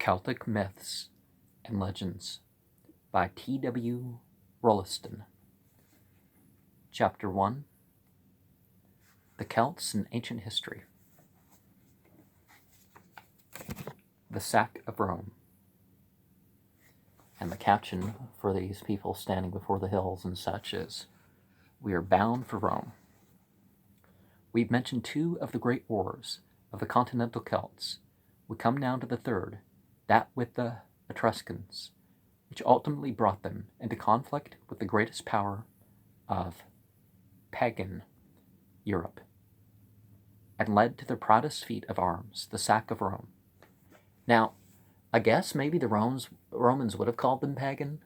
Celtic Myths and Legends by T.W. Rolleston. Chapter 1. The Celts in Ancient History. The Sack of Rome. And the caption for these people standing before the hills and such is, "We are bound for Rome." We've mentioned two of the great wars of the continental Celts. We come now to the third, that with the Etruscans, which ultimately brought them into conflict with the greatest power of pagan Europe, and led to their proudest feat of arms, the sack of Rome. Now, I guess maybe the Romans would have called them pagan,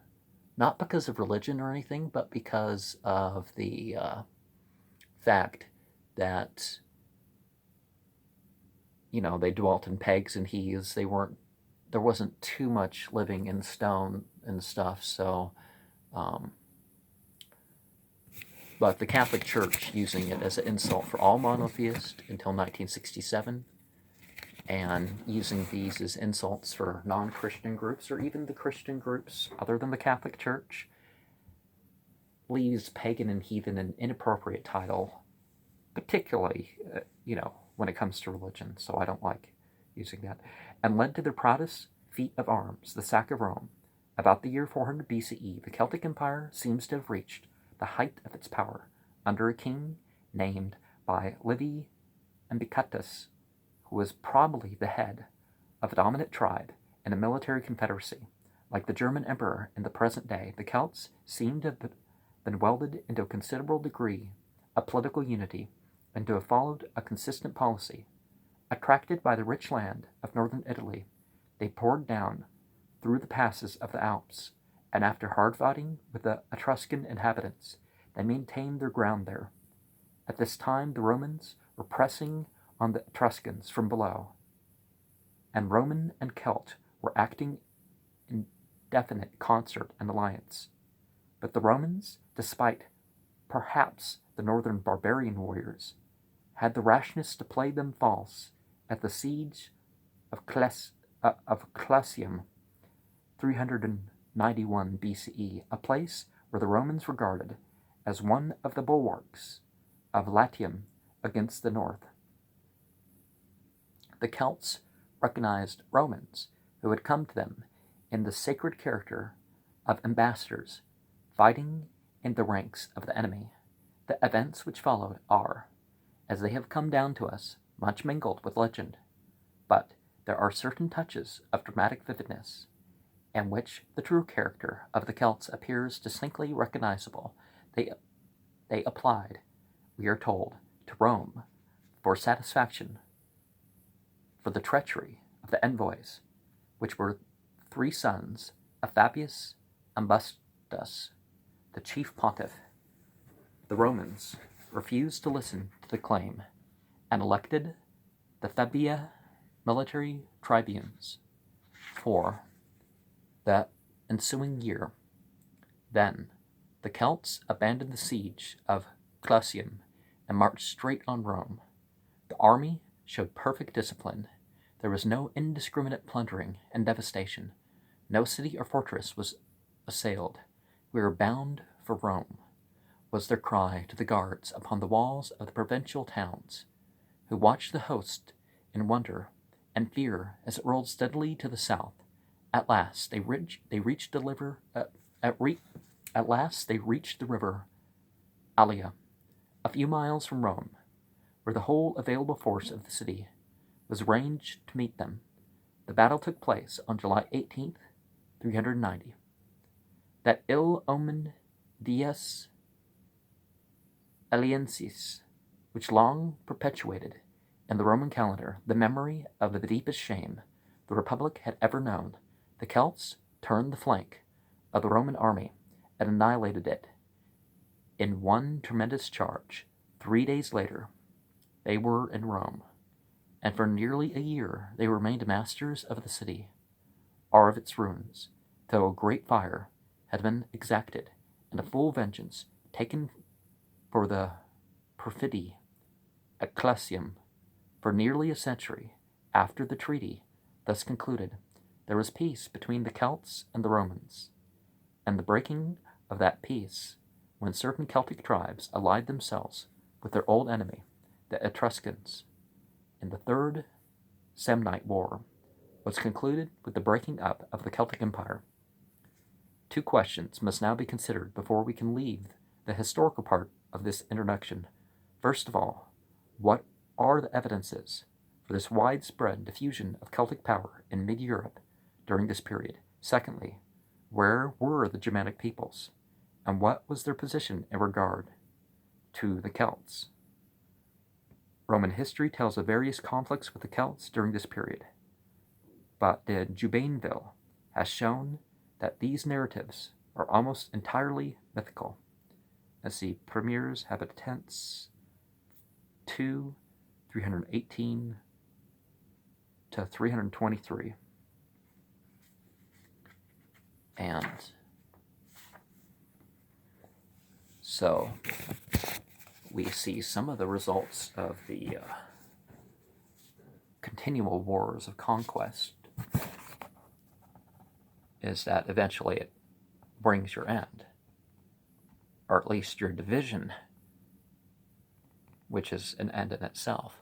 not because of religion or anything, but because of the fact that, they dwelt in pegs and heaths. There wasn't too much living in stone and stuff, so, but the Catholic Church using it as an insult for all monotheists until 1967, and using these as insults for non-Christian groups, or even the Christian groups other than the Catholic Church, leaves pagan and heathen an inappropriate title, particularly, when it comes to religion, so I don't like using that, and led to their proudest feat of arms, the sack of Rome. About the year 400 BCE, the Celtic Empire seems to have reached the height of its power under a king named by Livy Ambicatus, who was probably the head of a dominant tribe in a military confederacy. Like the German emperor in the present day, the Celts seem to have been welded into a considerable degree of political unity and to have followed a consistent policy. Attracted by the rich land of northern Italy, they poured down through the passes of the Alps, and after hard fighting with the Etruscan inhabitants, they maintained their ground there. At this time, the Romans were pressing on the Etruscans from below, and Roman and Celt were acting in definite concert and alliance. But the Romans, despite perhaps the northern barbarian warriors, had the rashness to play them false at the siege of Classium, 391 BCE, a place where the Romans regarded as one of the bulwarks of Latium against the north. The Celts recognized Romans who had come to them in the sacred character of ambassadors fighting in the ranks of the enemy. The events which followed are, as they have come down to us, much mingled with legend, but there are certain touches of dramatic vividness, in which the true character of the Celts appears distinctly recognizable. They applied, we are told, to Rome for satisfaction for the treachery of the envoys, which were three sons of Fabius Ambastus, the chief pontiff. The Romans refused to listen to the claim and elected the Fabia military tribunes for the ensuing year. Then the Celts abandoned the siege of Classium and marched straight on Rome. The army showed perfect discipline. There was no indiscriminate plundering and devastation. No city or fortress was assailed. "We are bound for Rome," was their cry to the guards upon the walls of the provincial towns, who watched the host in wonder and fear as it rolled steadily to the south. At last they reached the river Allia, a few miles from Rome, where the whole available force of the city was ranged to meet them. The battle took place on July 18th, 390. That ill-omened Dies Aliensis, which long perpetuated in the Roman calendar the memory of the deepest shame the Republic had ever known, the Celts turned the flank of the Roman army and annihilated it in one tremendous charge. 3 days later, they were in Rome, and for nearly a year they remained masters of the city, or of its ruins, though a great fire had been exacted and a full vengeance taken for the perfidy at Classium. For nearly a century after the treaty thus concluded, there was peace between the Celts and the Romans, and the breaking of that peace when certain Celtic tribes allied themselves with their old enemy, the Etruscans, in the Third Samnite War, was concluded with the breaking up of the Celtic Empire. Two questions must now be considered before we can leave the historical part of this introduction. First of all, what are the evidences for this widespread diffusion of Celtic power in mid-Europe during this period? Secondly, where were the Germanic peoples, and what was their position in regard to the Celts? Roman history tells of various conflicts with the Celts during this period, but de Jubainville has shown that these narratives are almost entirely mythical. Let's see, Premiers Habitants 2, 318 to 323. And so we see some of the results of the continual wars of conquest is that eventually it brings your end, or at least your division, which is an end in itself.